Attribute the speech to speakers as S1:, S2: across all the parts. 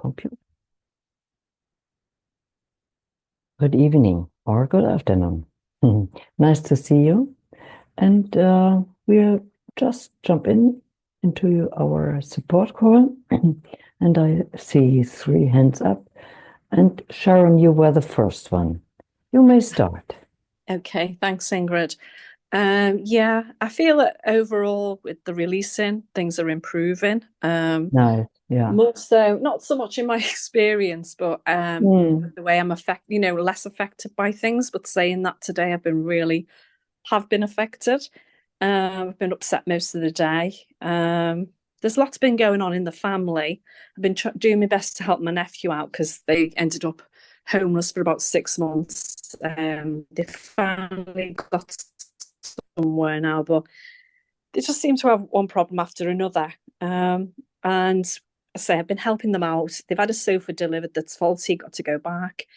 S1: computer. Good evening or good afternoon. Nice to see you. And we'll just jump into our support call. And I see 3 hands up. And Sharon, you were the first one. You may start.
S2: Okay, thanks, Ingrid. Yeah, I feel that overall with the releasing, things are improving.
S1: Nice, yeah.
S2: More so, not so much in my experience, but
S1: Mm.
S2: the way I'm less affected by things. But saying that today, have been affected. I've been upset most of the day. There's lots been going on in the family. I've been doing my best to help my nephew out because they ended up homeless for about 6 months. They finally got somewhere now, but they just seem to have one problem after another. And I say I've been helping them out. They've had a sofa delivered that's faulty, got to go back.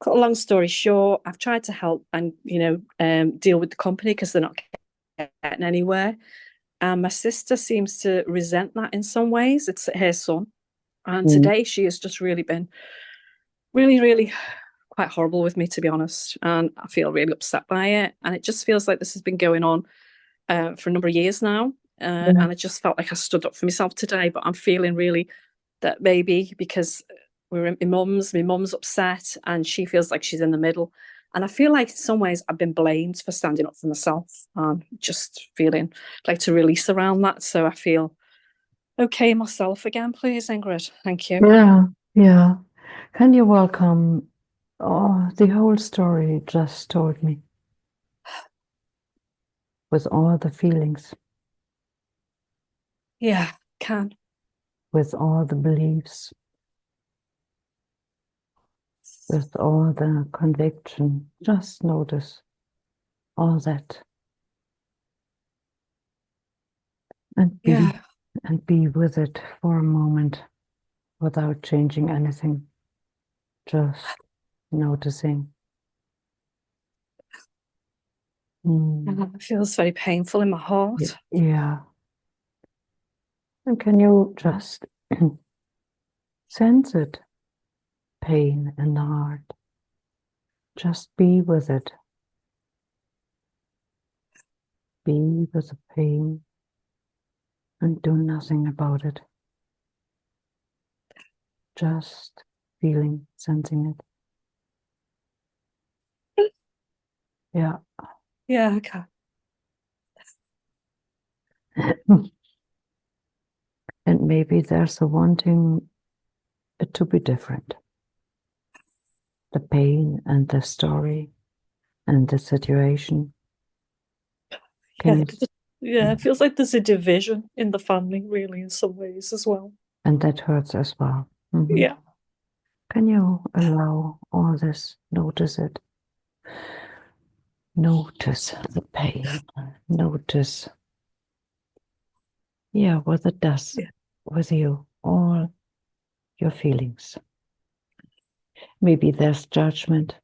S2: Cut a long story short, I've tried to help and deal with the company because they're not getting anywhere. And my sister seems to resent that in some ways. It's her son. And
S1: Mm.
S2: today she has just really been really, really quite horrible with me, to be honest. And I feel really upset by it. And it just feels like this has been going on for a number of years now.
S1: Yeah.
S2: And I just felt like I stood up for myself today. But I'm feeling really that maybe because we're in my mum's upset and she feels like she's in the middle. And I feel like in some ways I've been blamed for standing up for myself. Just feeling like to release around that. So I feel okay myself again, please, Ingrid. Thank you.
S1: Yeah, yeah. Can you welcome the whole story you just told me with all the feelings,
S2: Yeah, can.
S1: with all the beliefs, with all the conviction? Just notice all that and
S2: Yeah,
S1: be with it for a moment without changing anything, just noticing. Mm.
S2: it feels very painful in my heart.
S1: Yeah. And can you just sense it? Pain in the heart. Just be with it. Be with the pain and do nothing about it. Just feeling, sensing it. Yeah.
S2: Yeah, okay.
S1: And maybe there's a wanting it to be different. The pain and the story and the situation. Can
S2: Yeah,
S1: you?
S2: yeah, it feels like there's a division in the family, really, in some ways as well.
S1: And that hurts as well. Mhm.
S2: Yeah.
S1: Can you allow all this? Notice it. Notice the pain. Notice, yeah, what it does
S2: Yeah.
S1: with you, all your feelings. Maybe there's judgment.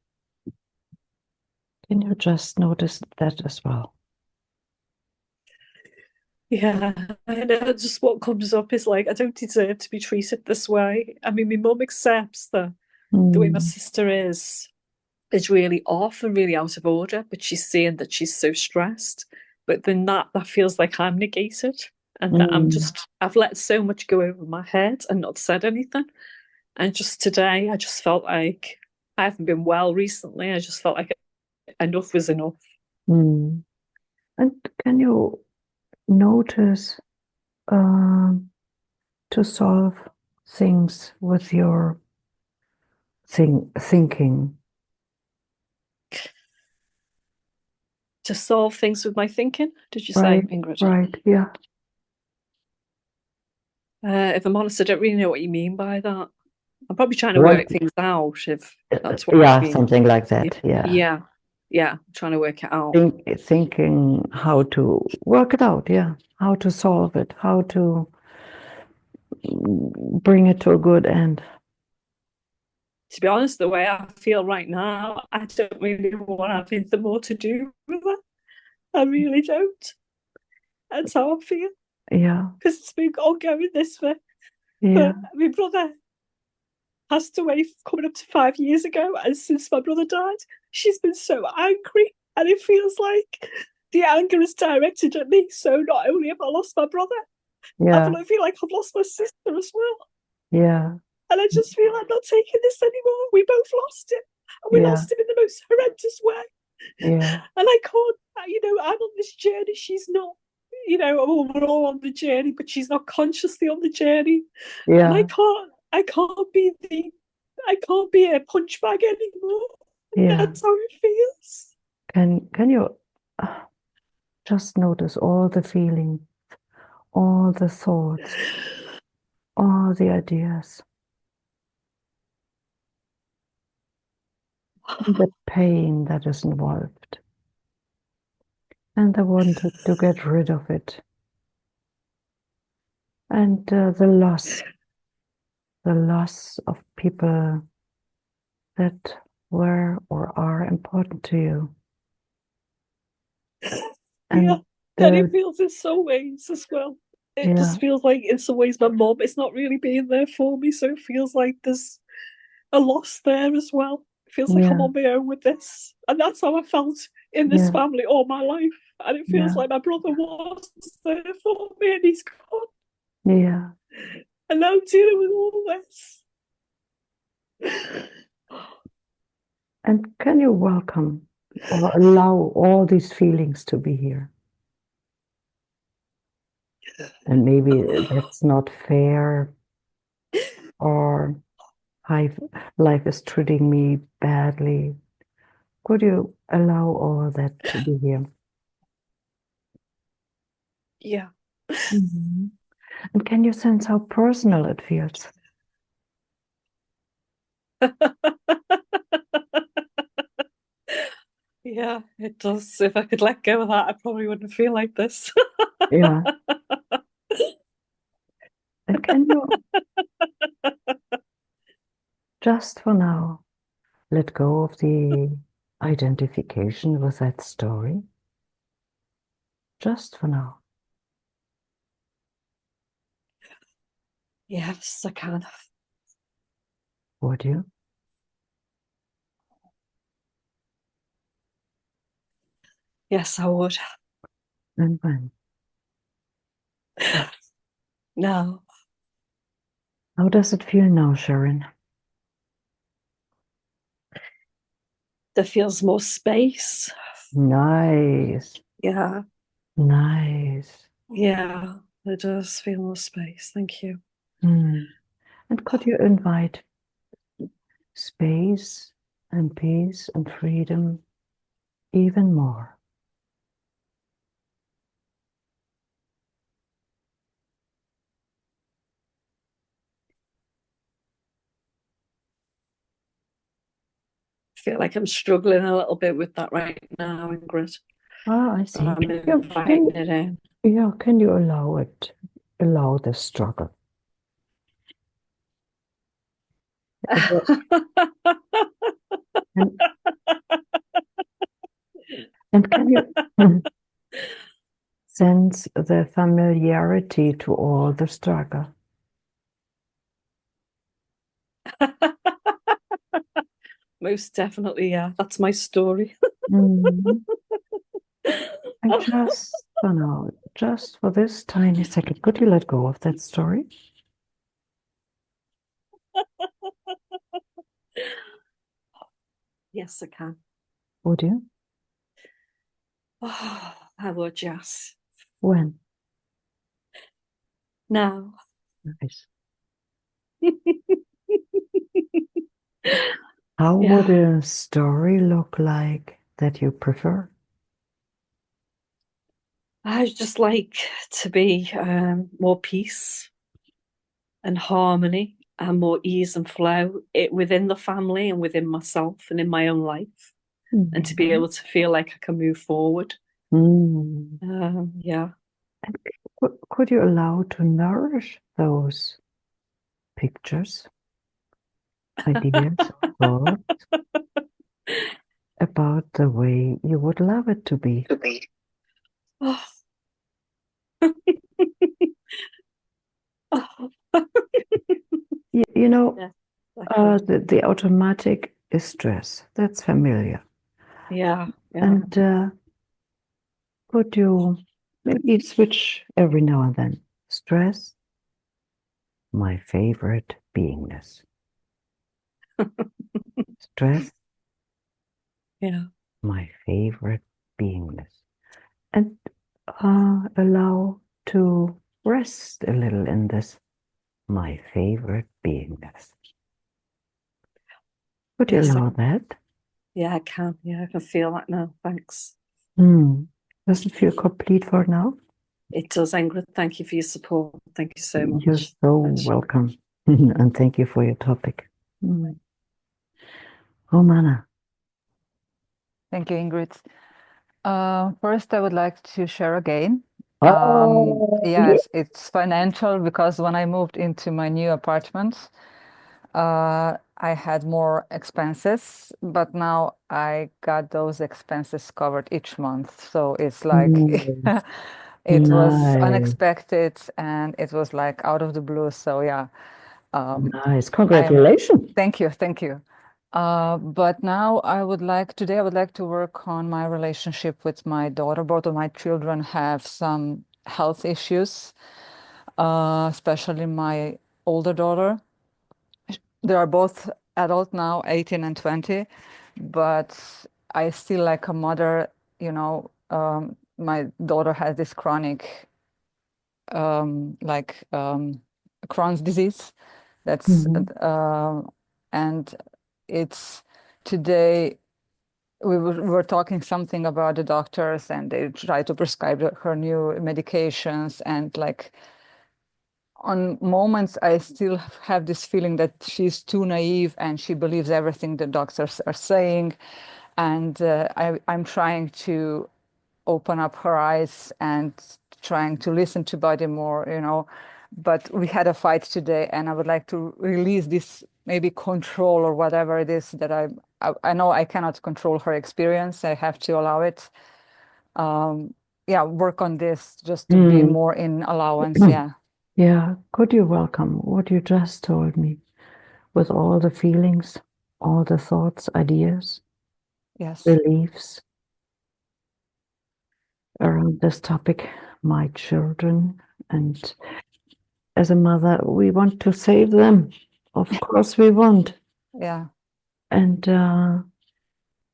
S1: Can you just notice that as well?
S2: Yeah, I know. Just what comes up is like, I don't deserve to be treated this way. I mean, my mum accepts that the way my
S1: Mm.
S2: sister is really off and really out of order, but she's saying that she's so stressed. But then that feels like I'm negated and that
S1: Mm.
S2: I've let so much go over my head and not said anything. And just today, I just felt like I haven't been well recently. I just felt like enough was enough.
S1: Mm. And can you notice um, to solve things with your thinking?
S2: To solve things with my thinking, did you say,
S1: Right,
S2: Ingrid?
S1: right, yeah.
S2: If I'm honest, I don't really know what you mean by that. I'm probably trying to
S1: Right.
S2: work things out if that's what you
S1: Yeah,
S2: mean.
S1: something like that. Yeah.
S2: Yeah, yeah, I'm trying to work it out.
S1: Thinking how to work it out. Yeah. How to solve it, how to bring it to a good end.
S2: To be honest, the way I feel right now, I don't really want anything more to do with it. I really don't. That's how I feel.
S1: Yeah.
S2: Because it's been ongoing this for
S1: Yeah.
S2: my brother. passed away coming up to 5 years ago, and since my brother died, she's been so angry, and it feels like the anger is directed at me. So not only have I lost my brother,
S1: Yeah.
S2: I feel like I've lost my sister as well.
S1: Yeah.
S2: And I just feel I'm not taking this anymore. We both lost him. And we
S1: Yeah.
S2: lost him in the most horrendous way.
S1: Yeah.
S2: And I can't, I'm on this journey. She's not, we're all on the journey, but she's not consciously on the journey. And
S1: Yeah.
S2: I can't be a punch bag anymore.
S1: Yeah.
S2: That's how it feels.
S1: Can you just notice all the feeling, all the thoughts, all the ideas, and the pain that is involved, and the wanting to get rid of it, and the loss of people that were or are important to you,
S2: Yeah.
S1: and
S2: And it
S1: the
S2: feels in some ways as well. It
S1: yeah,
S2: just feels like in some ways my mum is not really being there for me. So it feels like there's a loss there as well. It feels like I'm
S1: yeah,
S2: on my own with this. And that's how I felt in this
S1: yeah,
S2: family all my life. And it feels
S1: yeah,
S2: like my brother was there for me and he's gone.
S1: yeah.
S2: And now I'm dealing with all this.
S1: And can you welcome or allow all these feelings to be here? And maybe that's not fair, or life is treating me badly. Could you allow all that to be here?
S2: Yeah.
S1: Mhm. And can you sense how personal it feels?
S2: Yeah, it does. If I could let go of that, I probably wouldn't feel like this.
S1: Yeah. And can you just for now let go of the identification with that story? Just for now.
S2: Yes, I can.
S1: Would you?
S2: Yes, I would.
S1: And when?
S2: No,
S1: How does it feel now, Sharon?
S2: there feels more space.
S1: Nice.
S2: Yeah,
S1: Nice.
S2: yeah, there does feel more space. Thank you.
S1: Hmm. And could you invite space and peace and freedom even more?
S2: I feel like I'm struggling a little bit with that right now, Ingrid.
S1: Ah, I see.
S2: I'm
S1: Can,
S2: inviting it in.
S1: yeah, can you allow it? Allow the struggle. About- And, and can you sense the familiarity to all the struggle?
S2: Most definitely, yeah. That's my story.
S1: Mm. And just for now, just for this tiny second, could you let go of that story?
S2: Yes, I can.
S1: Would you?
S2: Oh, I would, yes.
S1: When?
S2: Now.
S1: Nice. How would
S2: Yeah.
S1: a story look like that you prefer?
S2: I just like to be more peace and harmony and more ease and flow within the family and within myself and in my own life, and to be
S1: Mhm.
S2: able to feel like I can move forward.
S1: Mm.
S2: Yeah.
S1: And could you allow to nourish those pictures, ideas, thoughts about the way you would love it to be?
S2: Oh. Oh.
S1: You know,
S2: Yeah.
S1: The automatic is stress. That's familiar.
S2: Yeah, yeah.
S1: And could you maybe switch every now and then? Stress, my favorite beingness. Stress,
S2: Yeah.
S1: my favorite beingness. And allow to rest a little in this, my favorite beingness. Would you
S2: Yes,
S1: allow that?
S2: yeah, I can. Yeah, I can feel that now. Thanks.
S1: Does it feel complete for now?
S2: It does, Ingrid. Thank you for your support. Thank you so
S1: You're
S2: much.
S1: so welcome. And thank you for your topic. Oh, Mana.
S3: Thank you, Ingrid. First, I would like to share again.
S1: Oh,
S3: Yes, it's financial because when I moved into my new apartment, I had more expenses, but now I got those expenses covered each month. So it's like
S1: nice.
S3: it was
S1: Nice.
S3: unexpected and it was like out of the blue. So yeah,
S1: Nice.
S3: I'm
S1: Congratulations.
S3: thank you, thank you. But now today I would like to work on my relationship with my daughter. Both of my children have some health issues, especially my older daughter. They are both adult now, 18 and 20, but I still like a mother, my daughter has this chronic, Crohn's disease. That's, and it's today we were talking something about the doctors and they try to prescribe her new medications and like on moments I still have this feeling that she's too naive and she believes everything the doctors are saying. And I'm trying to open up her eyes and trying to listen to body more, But we had a fight today and I would like to release this maybe control or whatever it is that I know I cannot control her experience. I have to allow it. Yeah, work on this just to be more in allowance. Yeah.
S1: Yeah. Could you welcome what you just told me with all the feelings, all the thoughts, ideas,
S3: Yes.
S1: beliefs around this topic, my children? And as a mother, we want to save them. Of course, we want.
S3: Yeah.
S1: And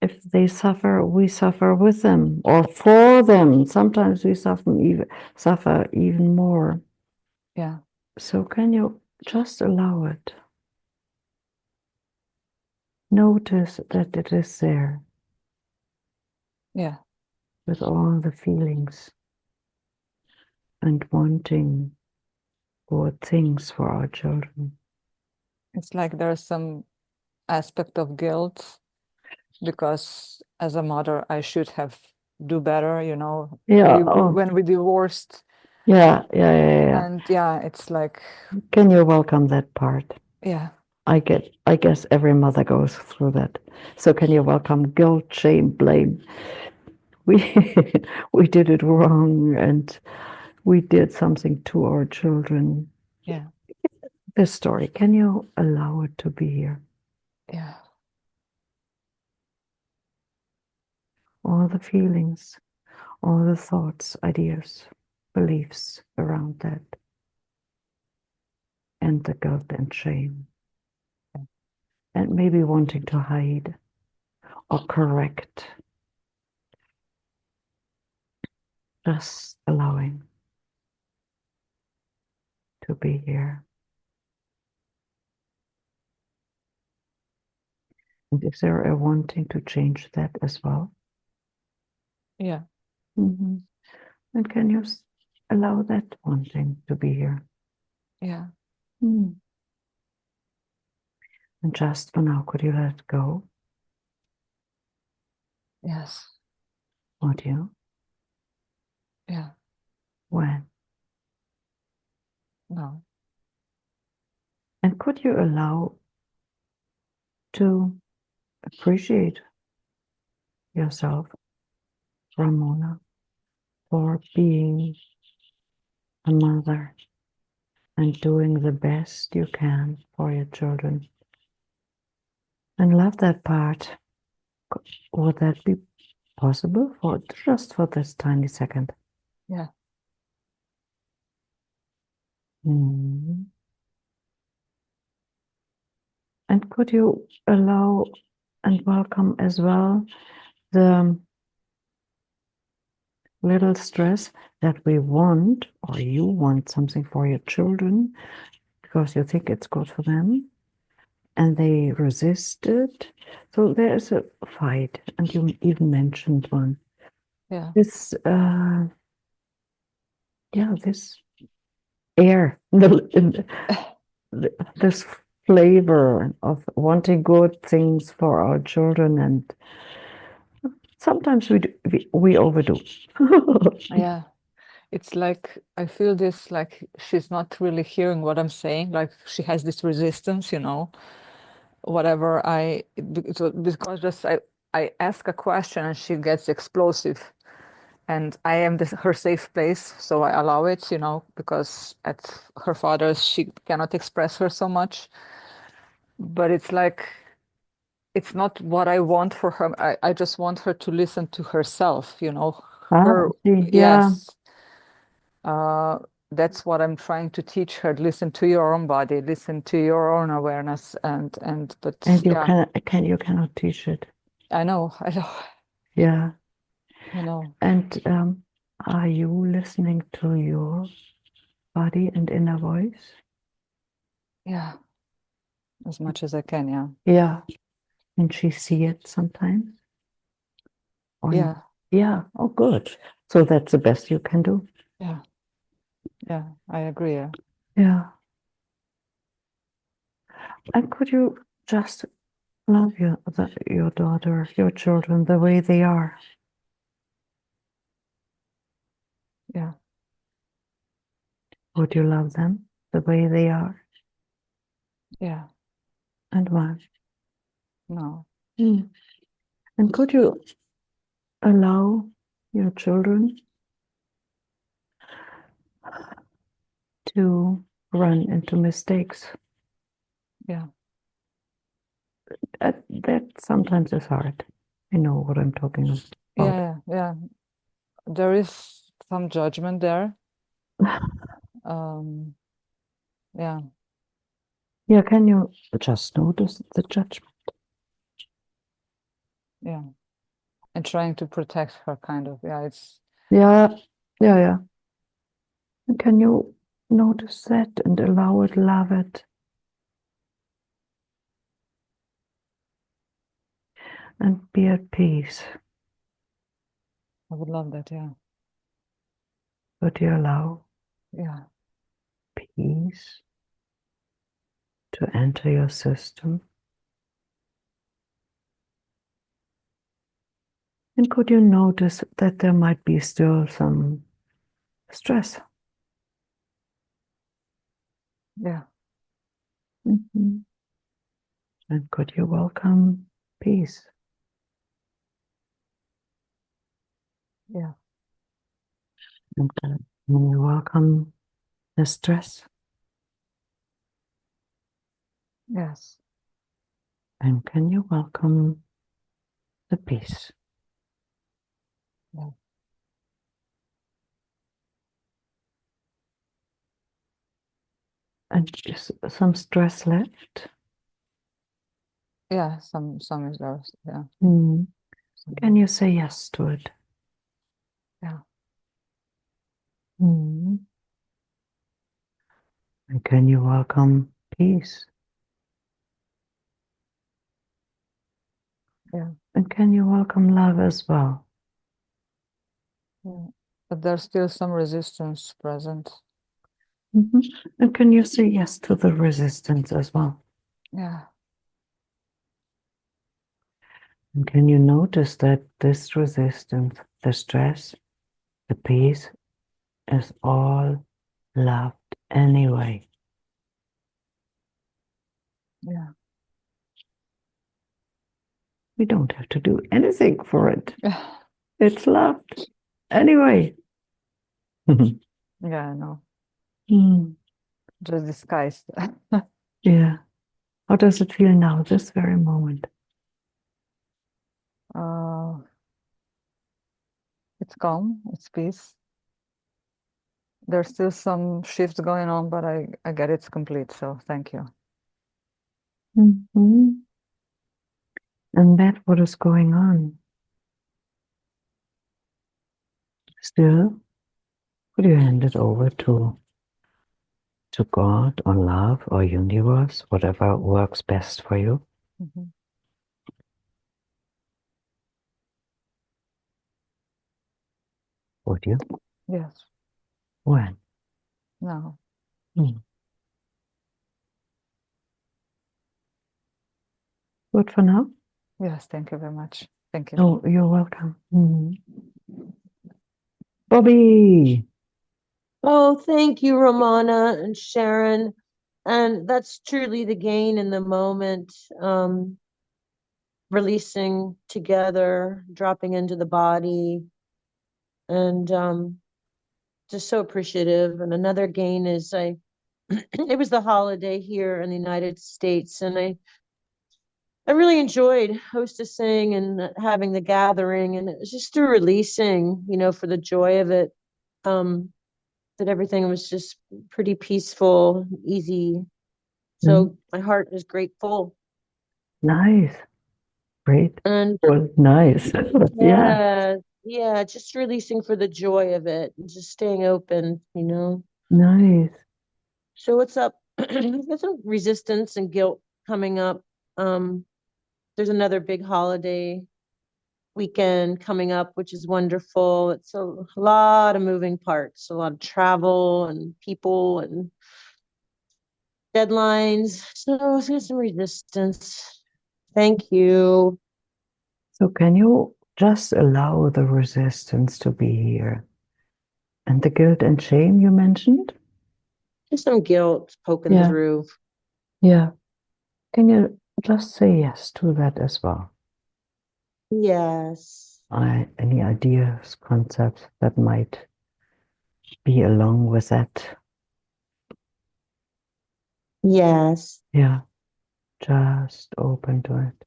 S1: if they suffer, we suffer with them or for them. Sometimes we suffer even more.
S3: Yeah.
S1: So can you just allow it? Notice that it is there
S3: Yeah.
S1: with all the feelings and wanting good things for our children.
S3: It's like there's some aspect of guilt because as a mother, I should have do better,
S1: Yeah.
S3: when we divorced.
S1: Yeah. Yeah.
S3: And yeah, it's like,
S1: Can you welcome that part?
S3: yeah.
S1: I guess every mother goes through that. So can you welcome guilt, shame, blame? We we did it wrong and we did something to our children.
S3: Yeah.
S1: This story, can you allow it to be here?
S3: Yeah.
S1: All the feelings, all the thoughts, ideas, beliefs around that, and the guilt and shame, and maybe wanting to hide or correct, just allowing to be here. And is there a wanting to change that as well?
S3: Yeah.
S1: And can you allow that wanting to be here?
S3: Yeah.
S1: And just for now, could you let it go?
S3: Yes.
S1: Would you?
S3: Yeah.
S1: When?
S3: No.
S1: And could you allow to appreciate yourself, Ramona, for being a mother and doing the best you can for your children and love that part. Would that be possible for just for this tiny second?
S3: Yeah.
S1: Mm. And could you allow and welcome as well the little stress that we want, or you want something for your children because you think it's good for them, and they resist it. So there is a fight, and you even mentioned one.
S3: Yeah.
S1: This, this air, this flavor of wanting good things for our children, and sometimes we overdo.
S3: Yeah. It's like I feel this like she's not really hearing what I'm saying. Like she has this resistance, whatever because just I ask a question and she gets explosive, and I am her safe place, so I allow it, because at her father's she cannot express her so much. But it's like it's not what I want for her. I just want her to listen to herself, her.
S1: See, yeah.
S3: Yes. Uh, that's what I'm trying to teach her. Listen to your own body, listen to your own awareness, but
S1: And you
S3: yeah,
S1: cannot teach it.
S3: I know,
S1: Yeah.
S3: I know.
S1: And are you listening to your body and inner voice?
S3: Yeah, as much as I can. Yeah,
S1: Yeah. And she see it sometimes? Or
S3: yeah,
S1: not? Yeah. Oh, good. So that's the best you can do.
S3: yeah, yeah. I agree. Yeah,
S1: Yeah. And could you just love your daughter, your children, the way they are?
S3: yeah,
S1: Would you love them the way they are?
S3: yeah.
S1: And why?
S3: No,
S1: Mm. And could you allow your children to run into mistakes?
S3: yeah,
S1: That sometimes is hard. I know what I'm talking about.
S3: yeah. There is some judgment there. Um, yeah,
S1: Yeah, can you just notice the judgment?
S3: yeah. And trying to protect her, kind of. Yeah, it's
S1: Yeah, yeah. And can you notice that and allow it, love it, and be at peace?
S3: I would love that. Yeah,
S1: Would you allow
S3: yeah,
S1: peace to enter your system? And could you notice that there might be still some stress?
S3: yeah,
S1: Mhm. And could you welcome peace?
S3: yeah,
S1: And can you welcome the stress?
S3: yes,
S1: And can you welcome the peace?
S3: yeah,
S1: And just some stress left?
S3: yeah. Some is there. Yeah,
S1: Mm. Can
S3: some,
S1: you say yes to it?
S3: yeah,
S1: Mm. And can you welcome peace?
S3: yeah,
S1: And can you welcome love as well?
S3: yeah. But there's still some resistance present.
S1: Mhm. And can you say yes to the resistance as well?
S3: Yeah,
S1: And can you notice that this resistance, the stress, the peace is all loved anyway?
S3: yeah,
S1: We don't have to do anything for it.
S3: yeah,
S1: It's loved anyway.
S3: yeah. I know.
S1: Mm.
S3: Just disguised.
S1: Yeah. How does it feel now, this very moment?
S3: It's calm, it's peace. There's still some shifts going on, but I get it's complete, so thank you.
S1: Mm-hmm. And that what is going on. Still, could you hand it over to God or love or universe, whatever works best for you?
S3: Mm-hmm.
S1: Would you?
S3: Yes.
S1: When?
S3: No.
S1: Good for now?
S3: Yes, thank you very much. Thank you.
S1: Oh, you're welcome. Bobby!
S4: Oh, thank you, Romana and Sharon. And that's truly the gain in the moment. Releasing together, dropping into the body, and just so appreciative. And another gain is it was the holiday here in the United States, and I really enjoyed hostessing and having the gathering, and it was just through releasing, for the joy of it, that everything was just pretty peaceful, easy. So my heart is grateful.
S1: Nice. Great.
S4: And
S1: Well, nice. Yeah.
S4: yeah, just releasing for the joy of it and just staying open,
S1: Nice.
S4: So what's up? There's some resistance and guilt coming up. There's another big holiday weekend coming up, which is wonderful. It's a lot of moving parts, a lot of travel and people and deadlines. So there's some resistance. Thank you.
S1: So can you just allow the resistance to be here? And the guilt and shame you mentioned?
S4: Just some guilt poking through.
S1: Yeah. Can you just say yes to that as well?
S4: Yes.
S1: Any ideas, concepts that might be along with that?
S4: Yes.
S1: Yeah. Just open to it.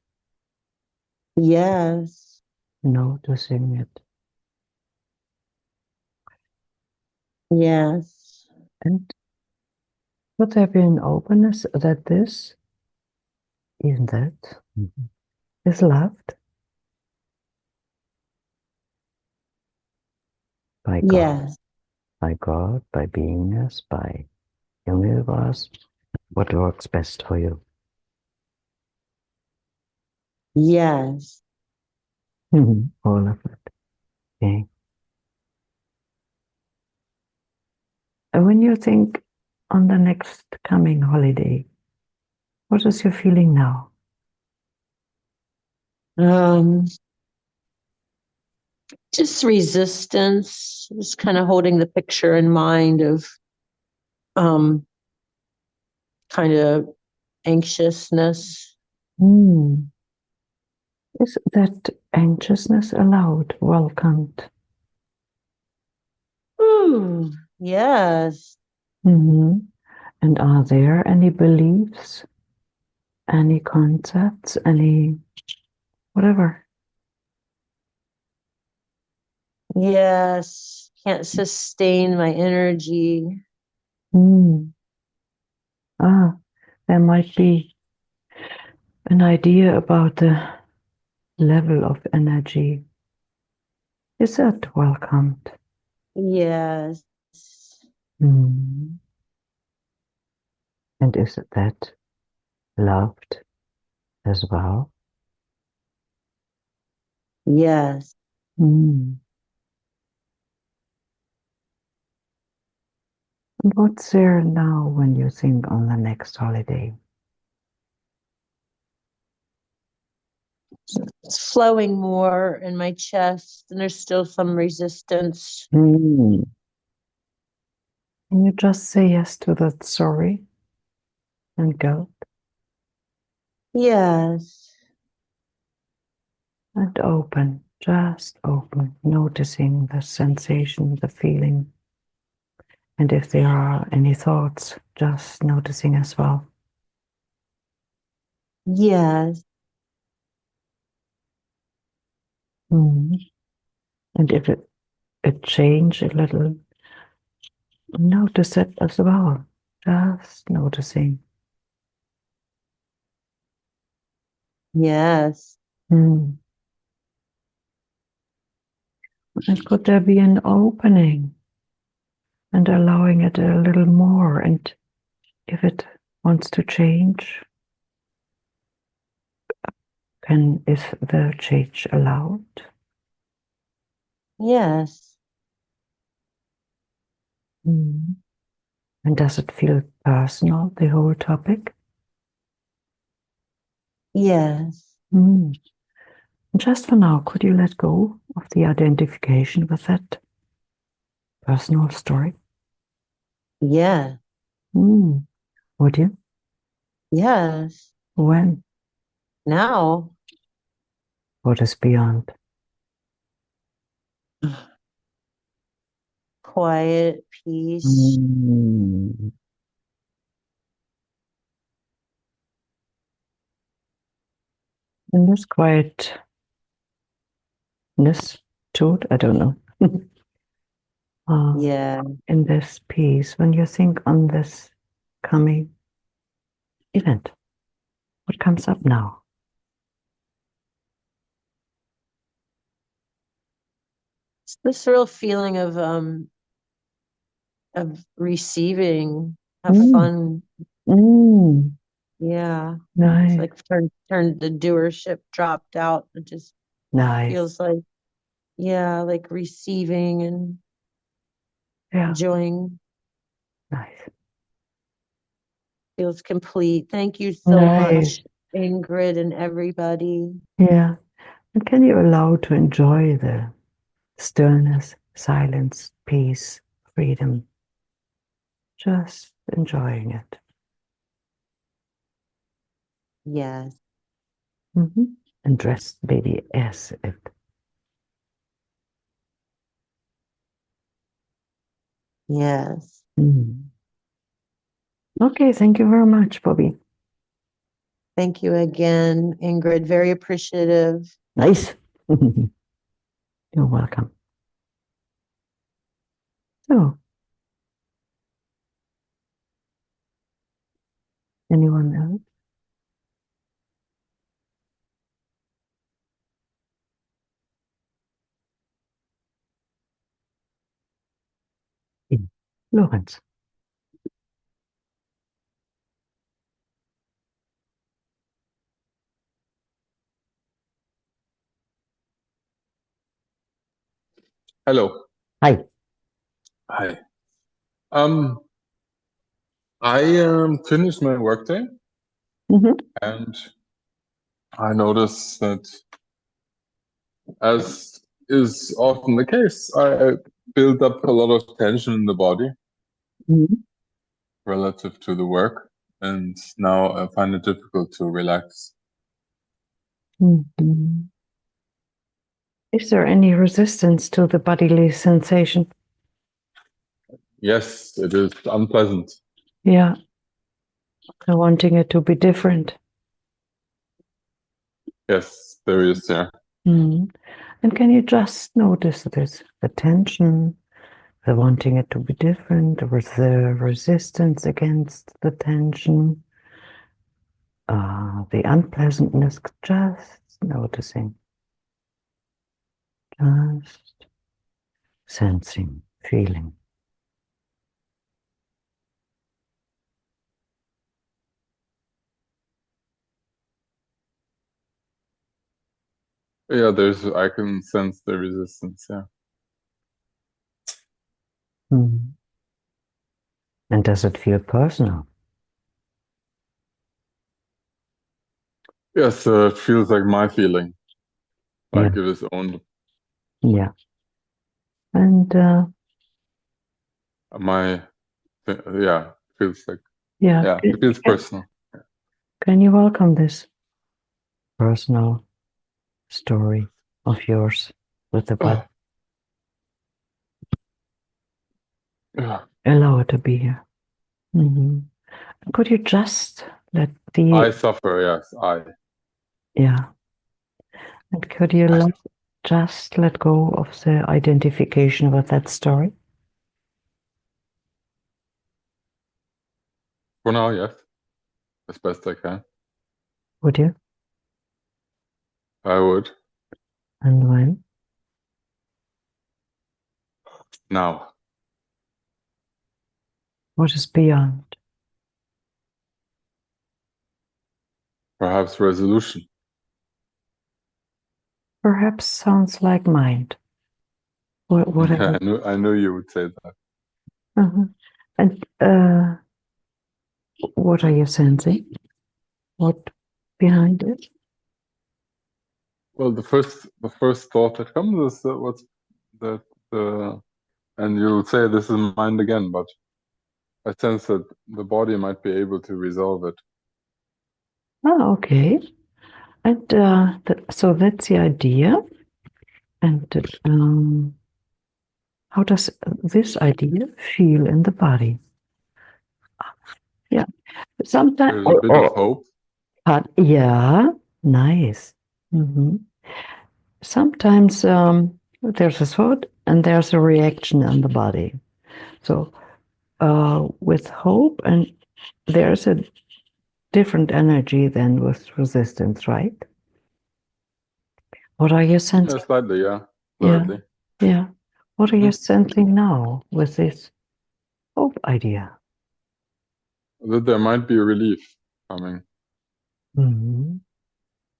S4: Yes.
S1: Noticing it.
S4: Yes.
S1: And would there be an openness that this, even that, is loved by God?
S4: Yes.
S1: By God, by beingness, by universe, what works best for you?
S4: Yes.
S1: All of it. Okay. And when you think on the next coming holiday, what is your feeling now?
S4: Just resistance, just kind of holding the picture in mind of kind of anxiousness.
S1: Is that anxiousness allowed, welcomed?
S4: Yes.
S1: And are there any beliefs, any concepts, any whatever?
S4: Yes. Can't sustain my energy.
S1: There might be an idea about the level of energy. Is that welcomed?
S4: Yes.
S1: And is that loved as well?
S4: Yes.
S1: And what's there now when you think on the next holiday?
S4: It's flowing more in my chest, and there's still some resistance.
S1: Can you just say yes to that sorry and guilt?
S4: Yes.
S1: And open, just open, noticing the sensation, the feeling. And if there are any thoughts, just noticing as well.
S4: Yes.
S1: And if it change a little, notice it as well. Just noticing.
S4: Yes.
S1: And could there be an opening and allowing it a little more? And if it wants to change, is the change allowed?
S4: Yes.
S1: And does it feel personal, the whole topic?
S4: Yes.
S1: Just for now, could you let go of the identification with that personal story?
S4: Yeah.
S1: Would you?
S4: Yes.
S1: When?
S4: Now.
S1: What is beyond?
S4: Quiet, peace.
S1: In this quietness, truth, I don't know.
S4: Yeah.
S1: In this peace, when you think on this coming event, what comes up now?
S4: It's this real feeling of receiving, have fun. Yeah.
S1: Nice.
S4: It's like turned the doership dropped out. It just
S1: Nice.
S4: feels like, yeah, like receiving and enjoying.
S1: Nice.
S4: Feels complete. Thank you so much, Ingrid and everybody.
S1: Yeah. And can you allow to enjoy the stillness, silence, peace, freedom? Just enjoying it.
S4: Yes.
S1: And dress maybe as it.
S4: Yes.
S1: Okay, thank you very much, Bobby.
S4: Thank you again, Ingrid. Very appreciative.
S1: Nice. You're welcome. So, anyone else? Lorenz.
S5: Hello.
S1: Hi.
S5: Hi. I finished my workday, and I noticed that, as is often the case, I built up a lot of tension in the body relative to the work, and now I find it difficult to relax.
S1: Is there any resistance to the bodily sensation?
S5: Yes, it is unpleasant.
S1: Yeah. Wanting it to be different.
S5: Yes, there is, yeah.
S1: And can you just notice this? The tension, the wanting it to be different, the resistance against the tension, the unpleasantness, just noticing. Just sensing, feeling.
S5: Yeah, I can sense the resistance, yeah.
S1: And does it feel personal?
S5: Yes, it feels like my feeling, like it is owned.
S1: Yeah. And
S5: feels like,
S1: it
S5: feels personal.
S1: Can you welcome this personal story of yours with the body?
S5: Yeah.
S1: Allow it to be here. Could you just Let
S5: I
S1: the,
S5: suffer, yes,
S1: yeah. And could you just let go of the identification with that story?
S5: For now, yes, as best I can.
S1: Would you?
S5: I would.
S1: And when?
S5: Now,
S1: What is beyond?
S5: perhaps resolution.
S1: Perhaps sounds like mind. Whatever.
S5: I knew you would say that.
S1: Uh-huh. And what are you sensing? What behind it?
S5: Well, the first thought that comes is that what's that and you'll say this is mind again, but I sense that the body might be able to resolve it.
S1: Oh, okay. And so that's the idea. And how does this idea feel in the body? Yeah, sometimes.
S5: There's a bit of hope.
S1: Yeah, nice. Sometimes there's a thought and there's a reaction in the body. So with hope, and there's a different energy than with resistance, right? What are you sensing?
S5: Yeah, slightly, yeah. Slightly.
S1: Yeah. What are you sensing now with this hope idea?
S5: That there might be relief coming.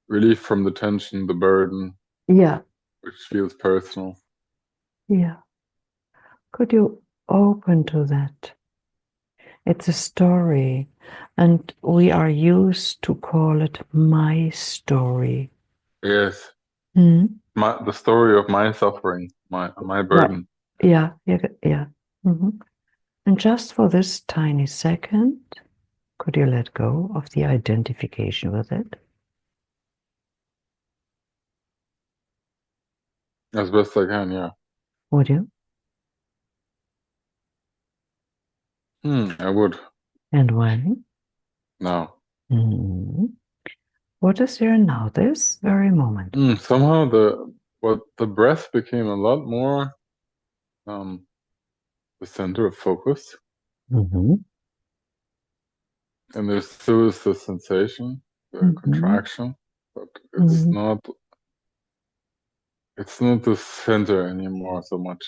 S5: Relief from the tension, the burden.
S1: Yeah.
S5: Which feels personal.
S1: Yeah. Could you open to that? It's a story, and we are used to call it my story.
S5: Yes. The story of my suffering, my burden.
S1: Yeah. And just for this tiny second, could you let go of the identification with it?
S5: As best I can, yeah.
S1: Would you?
S5: I would.
S1: And when?
S5: Now.
S1: What is there now, this very moment?
S5: Somehow the breath became a lot more the center of focus. And there still is the sensation, the contraction, but it's not the center anymore so much.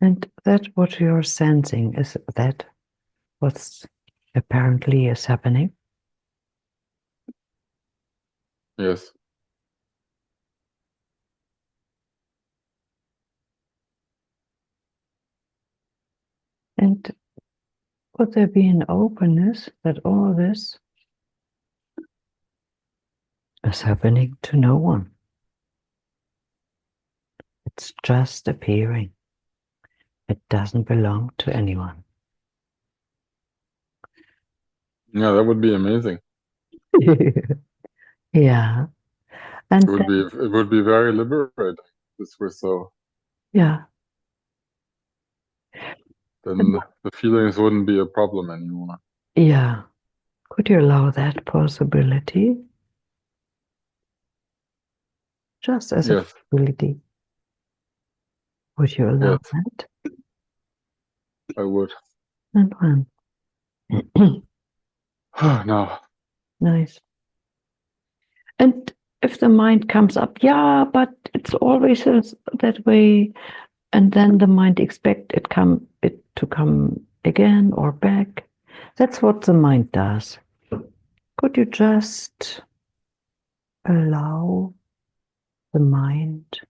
S1: And that what you're sensing, is that what's apparently is happening?
S5: Yes.
S1: And would there be an openness that all this is happening to no one? It's just appearing. It doesn't belong to anyone.
S5: Yeah, that would be amazing.
S1: Yeah. And
S5: it would be very liberating if this were so.
S1: Yeah.
S5: Then the feelings wouldn't be a problem anymore.
S1: Yeah. Could you allow that possibility? Just as a possibility. Would you allow that?
S5: I would.
S1: And when?
S5: No.
S1: Nice. And if the mind comes up, yeah, but it's always that way, and then the mind expect it to come again or back. That's what the mind does. Could you just allow the mind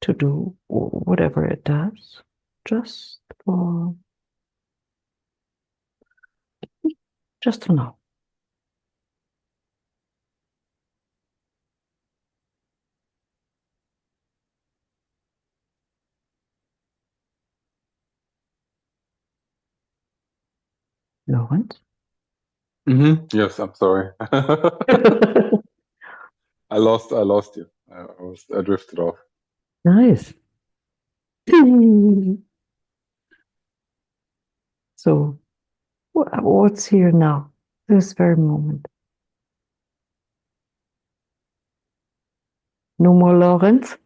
S1: to do whatever it does, just for now? Lawrence?
S5: Yes, I'm sorry. I lost you. I drifted off.
S1: Nice. So, what's here now, this very moment? No more Lawrence?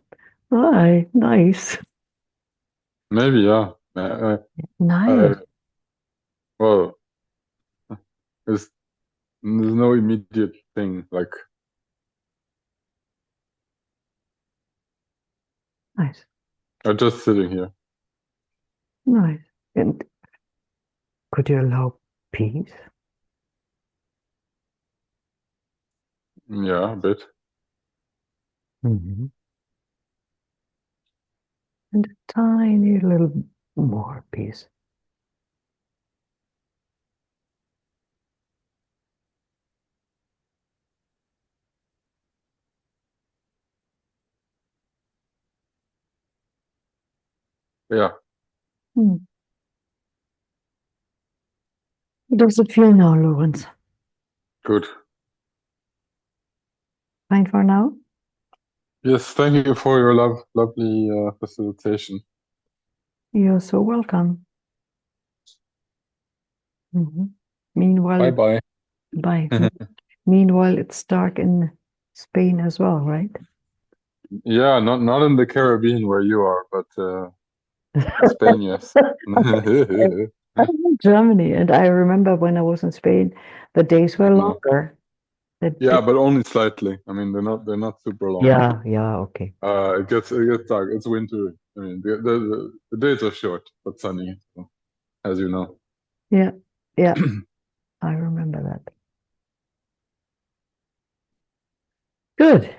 S1: Hi, nice.
S5: Maybe, yeah.
S1: Nice.
S5: Well, there's no immediate thing, like,
S1: Nice.
S5: I'm just sitting here.
S1: Nice. And could you allow peace?
S5: Yeah, a bit.
S1: Mm-hmm. And a tiny little more peace.
S5: Yeah,
S1: Hmm. How does it feel now, Lawrence?
S5: good.
S1: Fine for now?
S5: Yes, thank you for your lovely facilitation.
S1: You're so welcome. Mm-hmm. Meanwhile,
S5: Bye-bye.
S1: bye. Meanwhile, it's dark in Spain as well, right?
S5: Yeah, not in the Caribbean where you are, but in Spain, yes.
S1: I'm in Germany, and I remember when I was in Spain, the days were longer.
S5: Yeah, but only slightly. I mean, they're not super long.
S1: Yeah, okay.
S5: It gets dark. It's winter. I mean, the days are short but sunny, so, as you know.
S1: Yeah, I remember that. Good.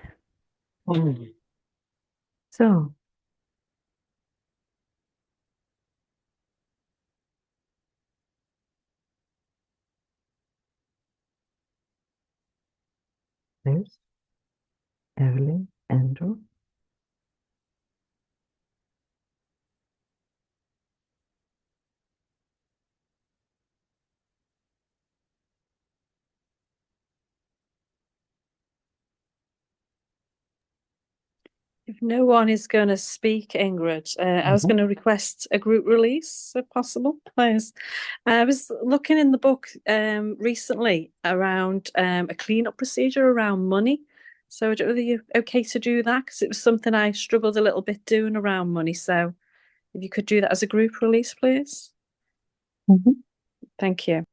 S1: So, there's Evelyn, Andrew.
S2: If no one is going to speak, Ingrid, I was going to request a group release, if possible, please. I was looking in the book recently around a cleanup procedure around money. So I don't know whether you're okay to do that, because it was something I struggled a little bit doing around money. So if you could do that as a group release, please.
S1: Mhm.
S2: Thank you.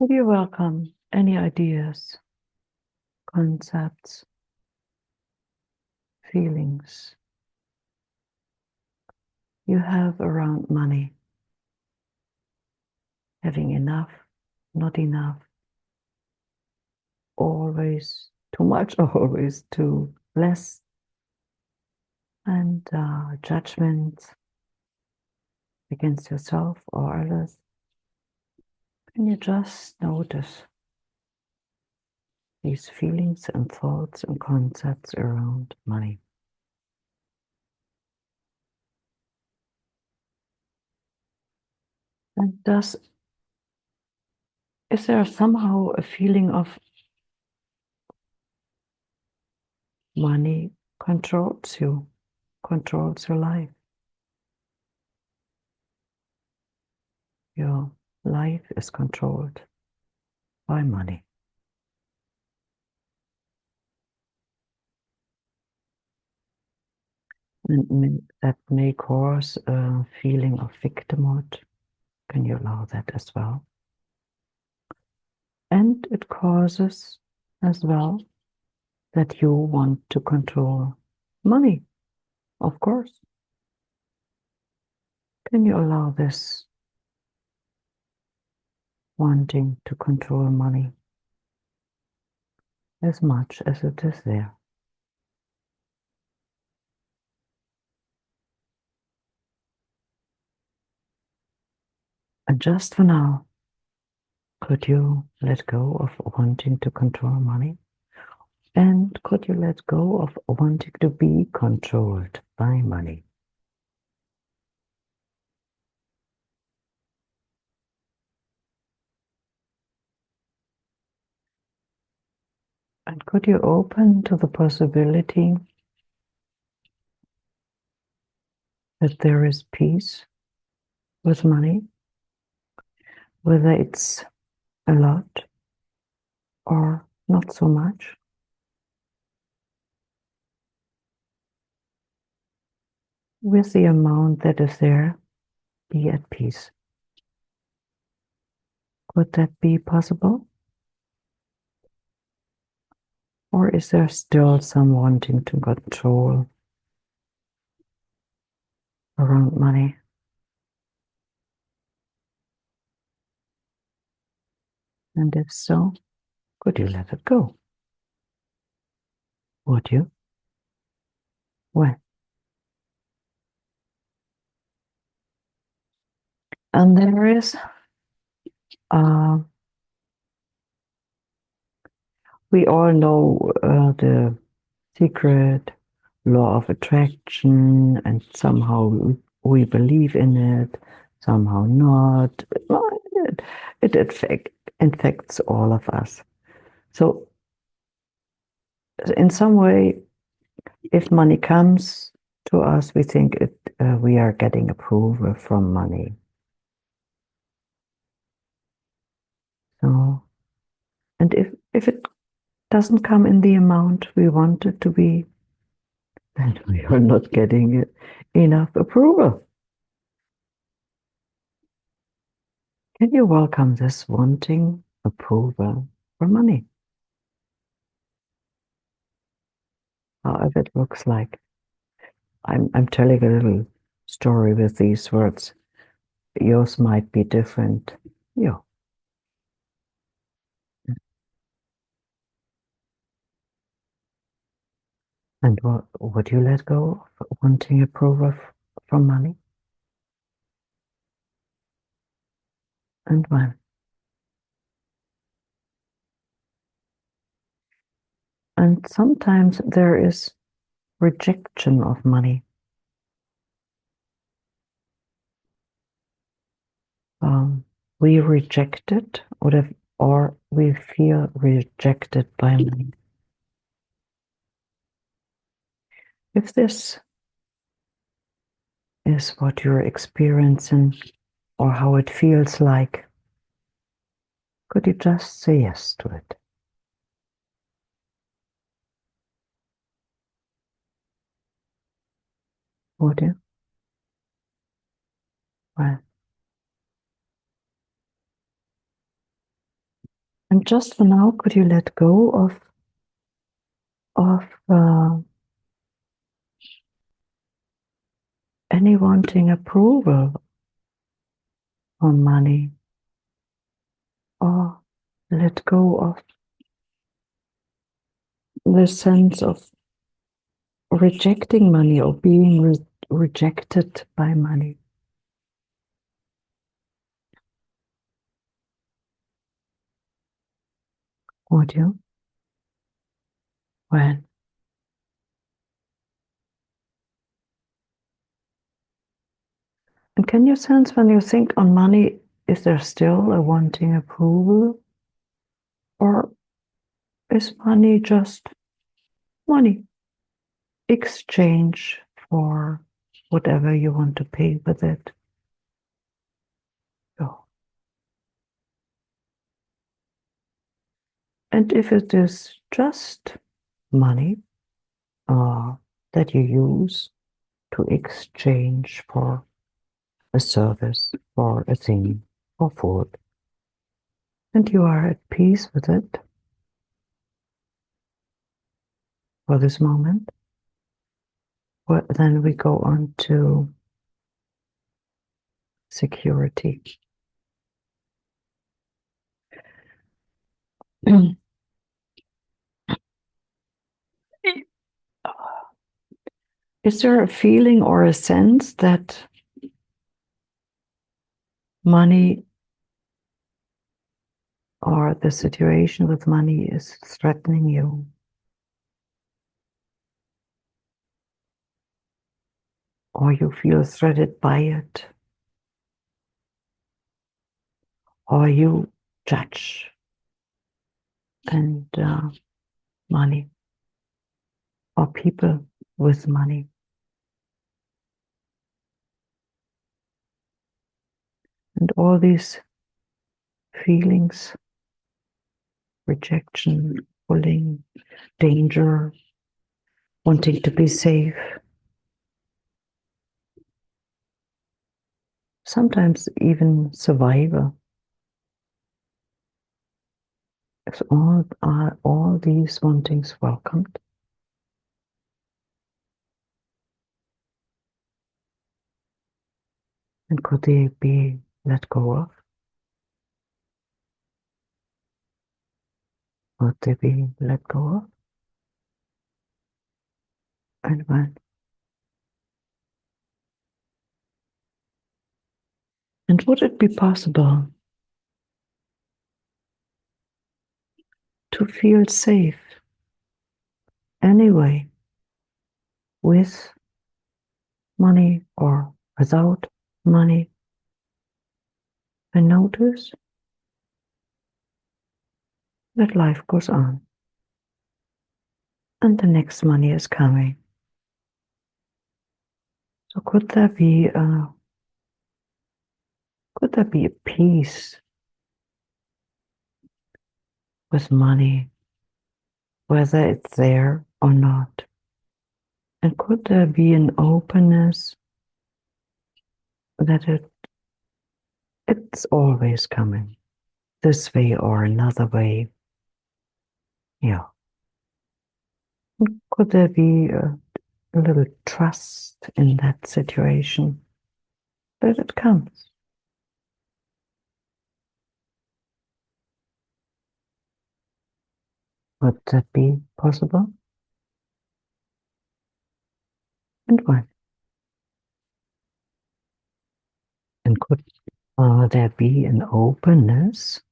S1: You're welcome. Any ideas, concepts, feelings you have around money? Having enough, not enough, always too much, always too less, and judgment against yourself or others. Can you just notice these feelings and thoughts and concepts around money? And is there somehow a feeling of money controls you, controls your life? Your life is controlled by money. And that may cause a feeling of victimhood. Can you allow that as well? And it causes as well that you want to control money, of course. Can you allow this wanting to control money as much as it is there? And just for now, could you let go of wanting to control money? And could you let go of wanting to be controlled by money? And could you open to the possibility that there is peace with money, whether it's a lot or not so much. With the amount that is there, be at peace. Could that be possible? Or is there still some wanting to control around money? And if so, could you let it go? Would you? When? And there is, we all know the secret law of attraction, and somehow we believe in it, somehow not. It infects all of us. So in some way, if money comes to us, we think we are getting approval from money. So, and if it doesn't come in the amount we want it to be, then we are not getting enough approval. Can you welcome this wanting approval for money? However it looks like. I'm telling a little story with these words. Yours might be different. Yeah. And what would you let go of wanting approval from money? And when? And sometimes there is rejection of money. We reject it, or we feel rejected by money. If this is what you're experiencing or how it feels like, could you just say yes to it? Would you? Right. And just for now, could you let go of any wanting approval on money, or let go of the sense of rejecting money or being rejected by money? Would you? When? And can you sense when you think on money, is there still a wanting approval? Or is money just money? Exchange for whatever you want to pay with it. Go. And if it is just money that you use to exchange for a service, for a thing, for food, and you are at peace with it for this moment, well, then we go on to security. Is there a feeling or a sense that money or the situation with money is threatening you? Or you feel threatened by it? Or you judge and money or people with money? And all these feelings, rejection, pulling, danger, wanting to be safe. Sometimes even survival. Is are all these wantings welcomed? And could they be let go of? Would they be let go of? And when? And would it be possible to feel safe anyway with money or without money? And notice that life goes on and the next money is coming. So could there be a peace with money, whether it's there or not? And could there be an openness that it's always coming this way or another way? Yeah. Could there be a little trust in that situation that it comes? Would that be possible? And when? And could there be an openness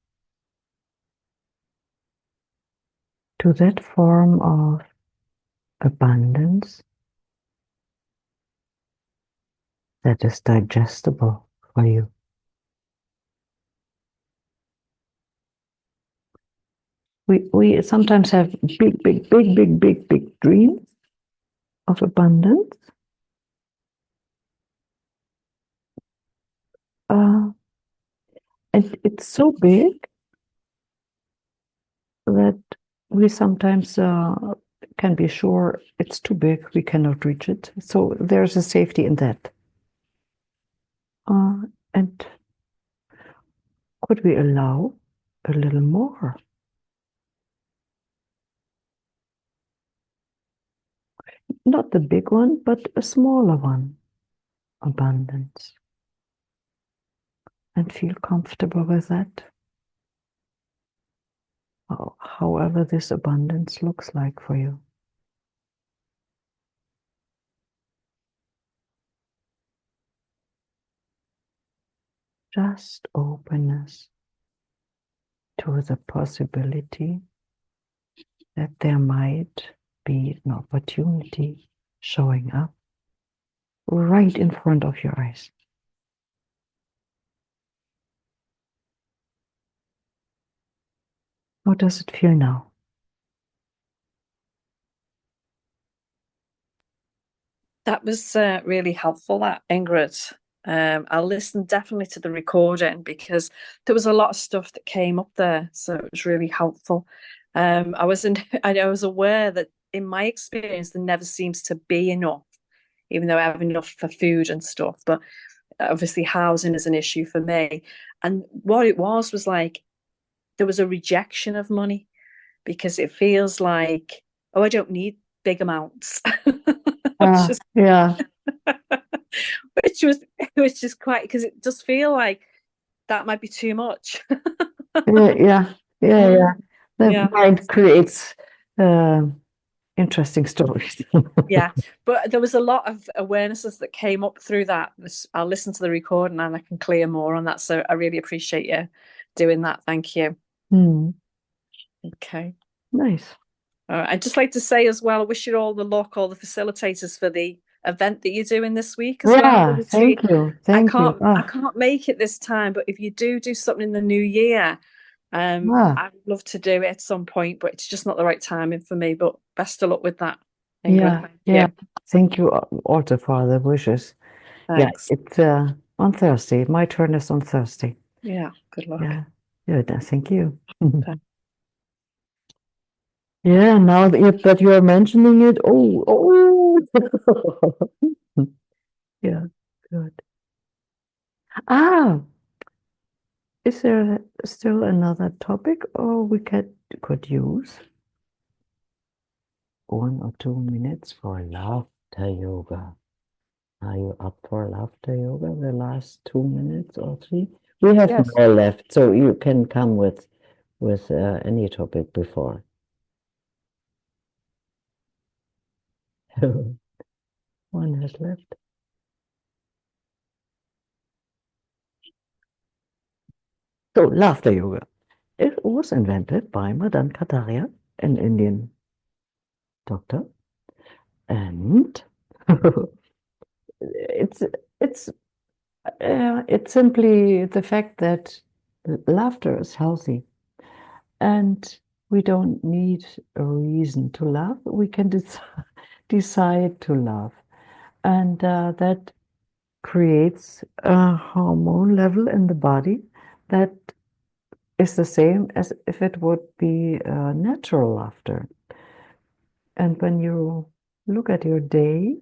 S1: to that form of abundance that is digestible for you? We sometimes have big dreams of abundance. And it's so big that we sometimes can be sure it's too big, we cannot reach it. So there's a safety in that. And could we allow a little more? Not the big one, but a smaller one, abundance. And feel comfortable with that. However this abundance looks like for you. Just openness to the possibility that there might be an opportunity showing up right in front of your eyes. How does it feel now?
S2: That was really helpful, that, Ingrid. I'll listen definitely to the recording because there was a lot of stuff that came up there, so it was really helpful. I was aware that in my experience there never seems to be enough, even though I have enough for food and stuff. But obviously housing is an issue for me. And what it was like there was a rejection of money because it feels like, oh, I don't need big amounts.
S1: Yeah.
S2: which is quite, because it does feel like that might be too much.
S1: Yeah. The mind creates interesting stories.
S2: Yeah, but there was a lot of awarenesses that came up through that. I'll listen to the recording and I can clear more on that. So I really appreciate you doing that. Thank you. Okay.
S1: Nice.
S2: I'd just like to say as well, I wish you all the luck, all the facilitators, for the event that you're doing this week as well.
S1: Thank you.
S2: I can't make it this time, but if you do something in the new year, I'd love to do it at some point, but it's just not the right timing for me. But best of luck with that. Ingrid,
S1: Thank you also for the wishes.
S2: Thanks.
S1: Yeah, it's on Thursday. My turn is on Thursday.
S2: Yeah, good luck.
S1: Yeah, good. Thank you.
S2: Okay.
S1: Yeah, now that you are mentioning it, oh. Yeah, good. Ah, is there still another topic, or we could use 1 or 2 minutes for laughter yoga? Are you up for laughter yoga? The last 2 minutes or 3? We have
S3: Yes.
S1: more left, so you can come with any topic before. One has left. So, laughter yoga. It was invented by Madan Kataria, an Indian doctor, and it's simply the fact that laughter is healthy, and we don't need a reason to laugh. We can decide to laugh, and that creates a hormone level in the body that is the same as if it would be natural laughter. And when you look at your day,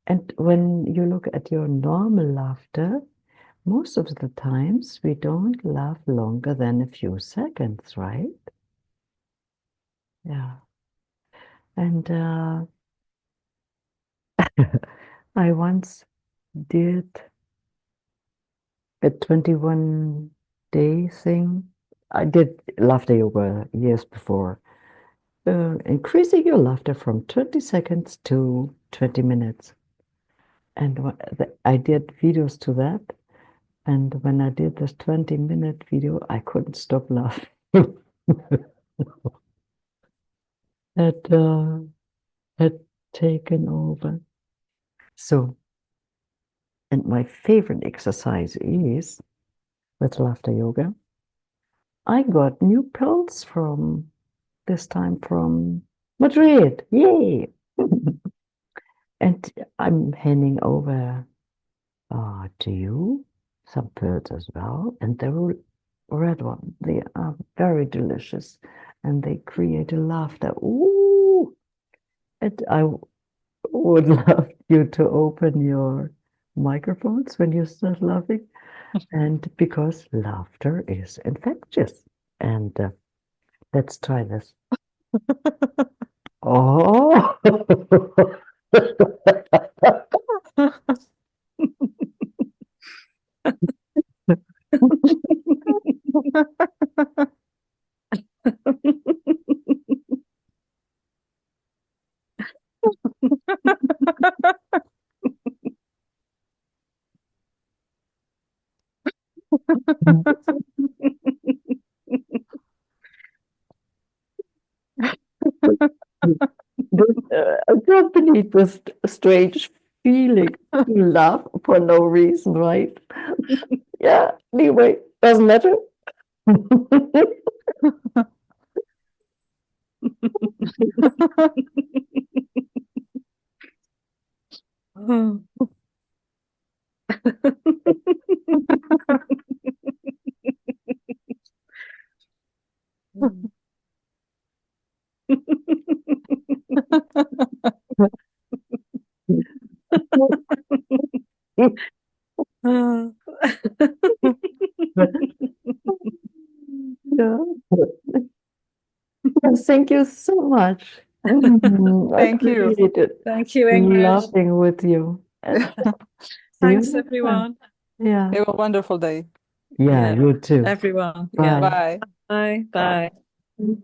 S1: and when you look at your normal laughter, most of the times we don't laugh longer than a few seconds, right? Yeah. And I once did a 21-day thing. I did laughter yoga years before. Increasing your laughter from 20 seconds to 20 minutes. And I did videos to that. And when I did this 20-minute video, I couldn't stop laughing. It had taken over. So, and my favorite exercise is with laughter yoga. I got new pills this time from Madrid. Yay! And I'm handing over to you some pills as well. And the red one, they are very delicious and they create a laughter. Ooh! And I would love you to open your microphones when you start laughing. And because laughter is infectious. And let's try this. Oh! Accompanied with strange feeling to laugh for no reason, right? Yeah, anyway, doesn't matter. Yeah. Thank you so much. I
S3: Thank you.
S1: appreciate it.
S2: Thank you, Ingrid.
S1: Laughing with you. And see you
S2: Thanks,
S1: next time.
S2: everyone.
S1: Yeah.
S3: Have a wonderful day.
S1: Yeah,
S2: Yeah.
S1: you too.
S2: Everyone.
S1: Bye.
S2: Yeah.
S3: Bye.
S2: Bye. Bye.